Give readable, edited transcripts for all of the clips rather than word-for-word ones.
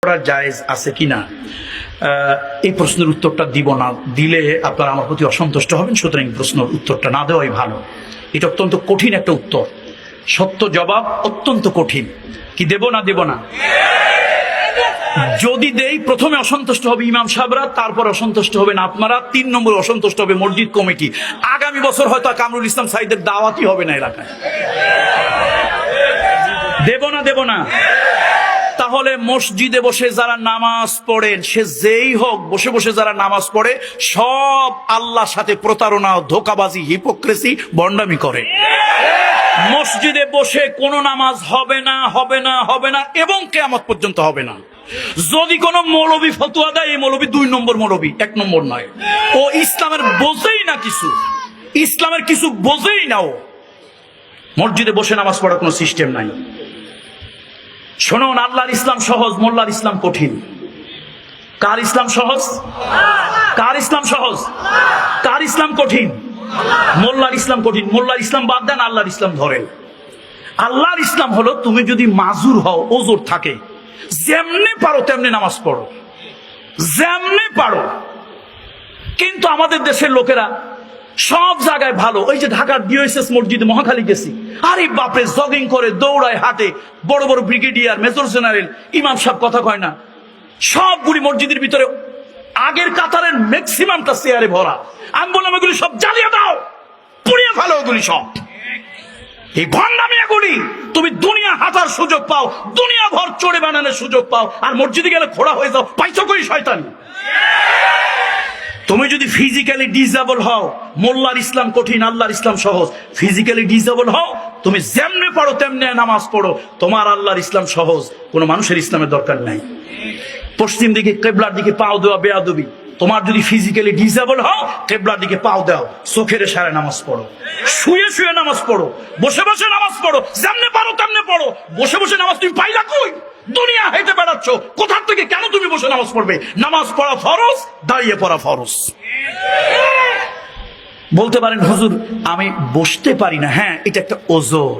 করা জায়েজ আছে কিনা এই প্রশ্নের উত্তরটা দিব না, দিলে আপনারা আমার প্রতি অসন্তুষ্ট হবেন। সুতরাং প্রশ্নের উত্তরটা না দেওয়াই ভালো। এটা অত্যন্ত কঠিন একটা উত্তর, সত্য জবাব অত্যন্ত কঠিন। কি দেব না দেব না? যদি দেই প্রথমে অসন্তুষ্ট হবে ইমাম সাহেবরা, তারপর অসন্তুষ্ট হবেন আপনারা, 3 নম্বরে অসন্তুষ্ট হবে মসজিদ কমিটি। আগামী বছর হয়তো কামরুল ইসলাম সাইদের দাওয়াতই হবে না এলাকায়। দেব না দেব না? তাহলে মসজিদে বসে যারা নামাজ পড়েন, সে যেই হোক, বসে বসে যারা নামাজ পড়ে সব আল্লাহর সাথে প্রতারণা, ধোঁকাবাজি, হিপোক্রেসি, ভণ্ডামি করে। মসজিদে বসে কোনো নামাজ হবে না, হবে না, হবে না, এবং কিয়ামত পর্যন্ত হবে না। যদি কোনো মৌলবী ফতোয়া দেয়, এই মৌলবী 2 নম্বর মৌলবী, 1 নম্বর নয়। ও ইসলামের বোঝেই না কিছু, ইসলামের কিছু বোঝেই না। ও মসজিদে বসে নামাজ পড়ার কোনো সিস্টেম নাই। শুনুন, আল্লাহর ইসলাম সহজ, মোল্লার ইসলাম কঠিন। কার ইসলাম সহজ? কার ইসলাম সহজ? কার ইসলাম কঠিন? মোল্লার ইসলাম কঠিন। মোল্লার ইসলাম বাদ দেন, আল্লাহর ইসলাম ধরেন। আল্লাহর ইসলাম হলো তুমি যদি মাজুর হও, ওজোর থাকে, যেমনে পারো তেমনি নামাজ পড়ো, যেমনে পারো। কিন্তু আমাদের দেশের লোকেরা সব জায়গায় ভালো। ওই যে ঢাকার ডিওএসএস মসজিদে মহাখালী গেছি, আরে বাপরে, জগিং করে, দৌড়ায়, হাঁটে, বড় বড় ব্রিগেডিয়ার, মেজর জেনারেল, ইমাম সাহেব কথা কয় না। সবগুলি মসজিদের ভিতরে আগের কাতারের ম্যাক্সিমামটা চেয়ারে ভরা। আমি বললাম এগুলি সব জ্বালিয়ে দাও, পুড়িয়ে ফেলো ওগুলি সব। এই ভণ্ডামি এগুলি। তুমি দুনিয়া হাঁটার সুযোগ পাও, দুনিয়া ভর চড়ে বানানোর সুযোগ পাও, আর মসজিদে গেলে খোড়া হয়ে যাও, পাইছো করি শয়তানি। তুমি যদি ফিজিক্যালি ডিসেবল হও, মোল্লার ইসলাম কঠিন, আল্লাহর ইসলাম সহজ। ফিজিক্যালি ডিসেবল হও, তুমি যেমনে পারো তেমনে নামাজ পড়ো, তোমার আল্লাহর ইসলাম সহজ। কোনো মানুষের ইসলামের দরকার নাই। পশ্চিম দিকে কেবলার দিকে পাও দেওয়া বেয়াদবি। তোমার যদি ফিজিক্যালি ডিসেবল হও, কেবলার দিকে পাও দাও, চোখের ইশারায় নামাজ পড়ো, শুয়ে শুয়ে নামাজ পড়ো, বসে বসে নামাজ পড়ো, যেমনে পারো তেমনে পড়ো। বসে বসে নামাজ তুমি পাইলা কই? দুনিয়া হেঁটে বেড়াচ্ছ, কোথার থেকে কেন তুমি বসে নামাজ পড়বে? নামাজ পড়া ফরজ, দাঁড়িয়ে পড়া ফরজ। বলতে পারেন হুজুর আমি বসতে পারি না, হ্যাঁ এটা একটা ওজর।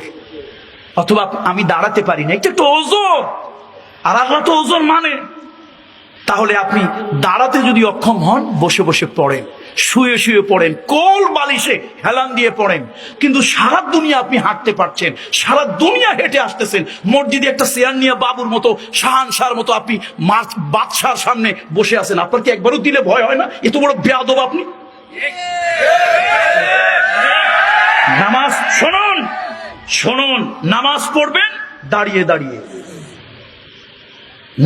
অথবা আমি দাঁড়াতে পারি না, এটা একটা ওজর। আর আল্লাহ তো ওজর মানে। তাহলে আপনি দাঁড়াতে যদি অক্ষম হন, বসে বসে পড়েন, শুয়ে শুয়ে পড়েন, কোল বালিশে হেলান দিয়ে পড়েন। কিন্তু সারা দুনিয়া আপনি হাঁটতে পারছেন, সারা দুনিয়া হেঁটে আসতেছেন, মসজিদে একটা চেয়ার নিয়ে বাবুর মতো, শাহানশাহর মতো আপনি বাদশার সামনে বসে আছেন। আপনার কি একবারও দিলে ভয় হয় না? এত বড় বেয়াদব আপনি। নামাজ শুনুন, শুনুন, নামাজ পড়বেন দাঁড়িয়ে দাঁড়িয়ে।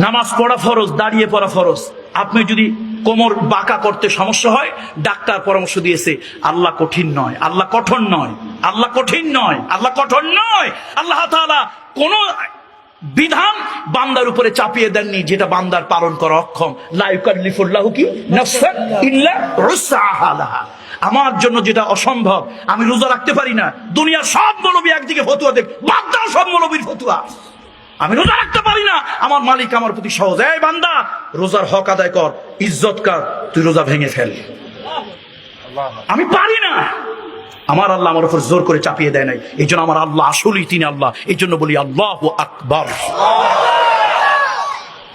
নামাজ পড়া ফরজ, দাঁড়িয়ে পড়া ফরজ। আপনি যদি কোমর বাঁকা করতে সমস্যা হয়, ডাক্তার পরামর্শ দিয়েছে, আল্লাহ কঠিন নয়, আল্লাহ কঠোর নয়, আল্লাহ কঠিন নয়, আল্লাহ কঠোর নয়। আল্লাহ তাআলা কোন বিধান বান্দার উপরে চাপিয়ে দেননি যেটা বান্দার পালন করা অক্ষম। লা ইউকাল্লিফুল্লাহু কি নাফসান ইল্লা উসআহা লাহা। আমার জন্য যেটা অসম্ভব, আমি রোজা রাখতে পারি না, দুনিয়ার সব মৌলবী একদিকে ফতোয়া দেখ, বাদ দাও সব মৌলবীর ফতোয়া। আমি রোজা রাখতে পারি না, আমার মালিক আমার প্রতি সহজ, এই বান্দা রোজার হক আদায় কর, ইজ্জত কর, তুই রোজা ভেঙে ফেল। আমি পারি না, আমার আল্লাহ আমার উপর জোর করে চাপিয়ে দেয় নাই। এই জন্য আমার আল্লাহ আসলেই তিনি আল্লাহ। এই জন্য বলি আল্লাহু আকবার।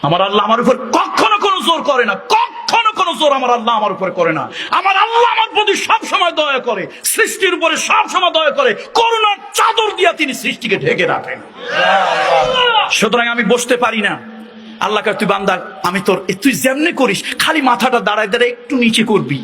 আমার আল্লাহ আমার উপর কখনো কোনো জোর করে না, কখনো কোনো জোর আমার আল্লাহ আমার উপর করে না। আমার আল্লাহ আমার প্রতি সব সময় দয়া করে, সৃষ্টির উপরে সব সময় দয়া করে, করুণার চাদর দিয়া তিনি সৃষ্টিকে ঢেকে রাখেন। সুতরাং আমি বসতে পারি না। আল্লাহকে তুই বান্দা, আমি তোর, তুই যেমনি করিস, খালি মাথাটা দাঁড়ায় দাঁড়ায় একটু নিচে করবি,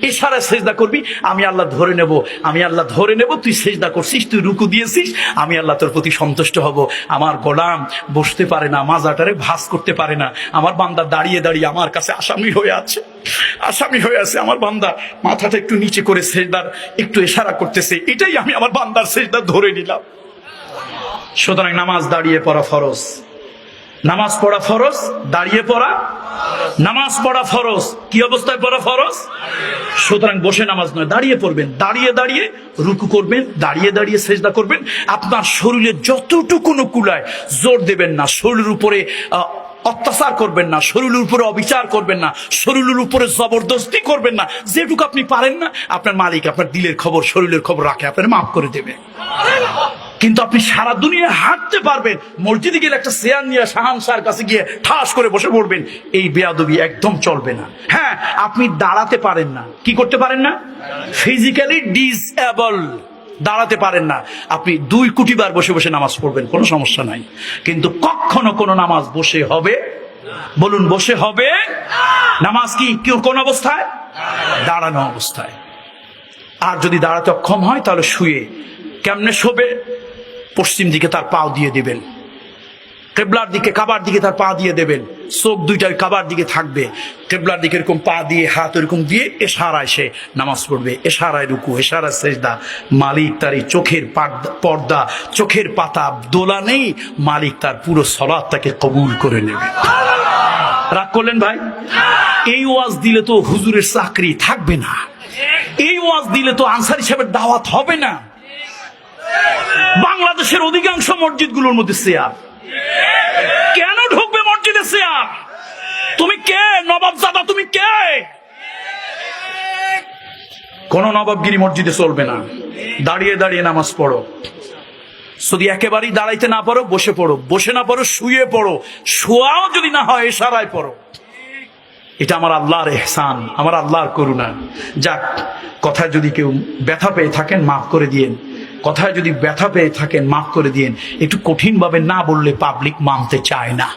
ইশারায় সেজদা করবি, আমি আল্লাহ ধরে নেব, আমি আল্লাহ ধরে নেব। তুই সেজদা করছিস, তুই রুকু দিয়েছিস, আমি আল্লাহ তোর প্রতি সন্তুষ্ট হব। আমার গোলাম বসতে পারে না, মাজাটারে ভাঁজ করতে পারে না। আমার বান্দা দাঁড়িয়ে দাঁড়িয়ে আমার কাছে আসামি হয়ে আছে, আসামি হয়ে আছে। আমার বান্দা মাথাটা একটু নিচে করে সেজদার একটু ইশারা করতেছে, এটাই আমি আমার বান্দার সেজদা ধরে নিলাম। সুতরাং নামাজ দাঁড়িয়ে পড়া ফরজ, নামাজ পড়া ফরজ, দাঁড়িয়ে পড়া, নামাজ পড়া ফরজ। কি অবস্থায় পড়া ফরজ? সুতরাং বসে নামাজ নয়, দাঁড়িয়ে পড়বেন, দাঁড়িয়ে দাঁড়িয়ে রুকু করবেন, দাঁড়িয়ে দাঁড়িয়ে সেজদা করবেন। আপনার শরীরে যতটুকু কুলায় জোর দেবেন না, শরীরের উপরে অত্যাচার করবেন না, শরীরের উপরে অবিচার করবেন না, শরীরের উপরে জবরদস্তি করবেন না। যেটুকু আপনি পারেন না, আপনার মালিক আপনার দিলের খবর, শরীরের খবর রাখে, আপনার মাফ করে দেবে। কি কিন্তু আপনি সারা দুনিয়া হাঁটতে পারবেন, মসজিদে গেলে একটা চেয়ার নিয়ে শাহানশাহর কাছে গিয়ে ঠাস করে বসে পড়বেন, এই বেয়াদবি একদম চলবে না। হ্যাঁ, আপনি দাঁড়াতে পারেন না, কি করতে পারেন না? ফিজিক্যালি ডিসএবল, দাঁড়াতে পারেন না, আপনি 2 কোটি বার বসে বসে নামাজ পড়বেন, কোনো সমস্যা নাই। কিন্তু কখনো কোনো নামাজ বসে হবে? বলুন, বসে হবে? নামাজ কি কোন অবস্থায়? দাঁড়ানো অবস্থায়। আর যদি দাঁড়াতে অক্ষম হয় তাহলে শুয়ে। কেমনে শোবে? পশ্চিম দিকে তার পা দিয়ে দিবেন, কেবলার দিকে, কাবার দিকে তার পা দিয়ে দেবেন, চোখ দুইটা কাবার দিকে থাকবে, কেবলার দিকে এরকম পা দিয়ে, হাত এরকম দিয়ে এশারায় সে নামাজ পড়বে, এশারায় রুকু, এশারায় সেজদা। মালিক তার এই চোখের পর্দা, চোখের পাতা দোলা নেই, মালিক তার পুরো সালাতটাকে কবুল করে নেবে। রাগ করলেন ভাই? এই ওয়াজ দিলে তো হুজুরের চাকরি থাকবে না, এই ওয়াজ দিলে তো আনসারী সাহেবের দাওয়াত হবে না। বাংলাদেশের অধিকাংশ মসজিদগুলোর মধ্যে চেয়ার। কেন ঢুকবে মসজিদে চেয়ার? তুমি কে নবাবজাদা? তুমি কে? কোন নবাবগিরি মসজিদে চলবে না। দাঁড়িয়ে দাঁড়িয়ে নামাজ পড়ো। যদি একেবারেই দাঁড়াইতে না পারো বসে পড়ো, বসে না পারো শুয়ে পড়ো, শোয়াও যদি না হয় ইশারায় পড়ো। এটা আমার আল্লাহর ইহসান, আমার আল্লাহর করুণা। যাক, কথায় যদি কেউ ব্যথা পেয়ে থাকেন মাফ করে দিয়েন, কথায় যদি ব্যথা পেয়ে থাকেন মাফ করে দিয়েন। একটু কঠিন ভাবে না বললে পাবলিক মানতে চায় না।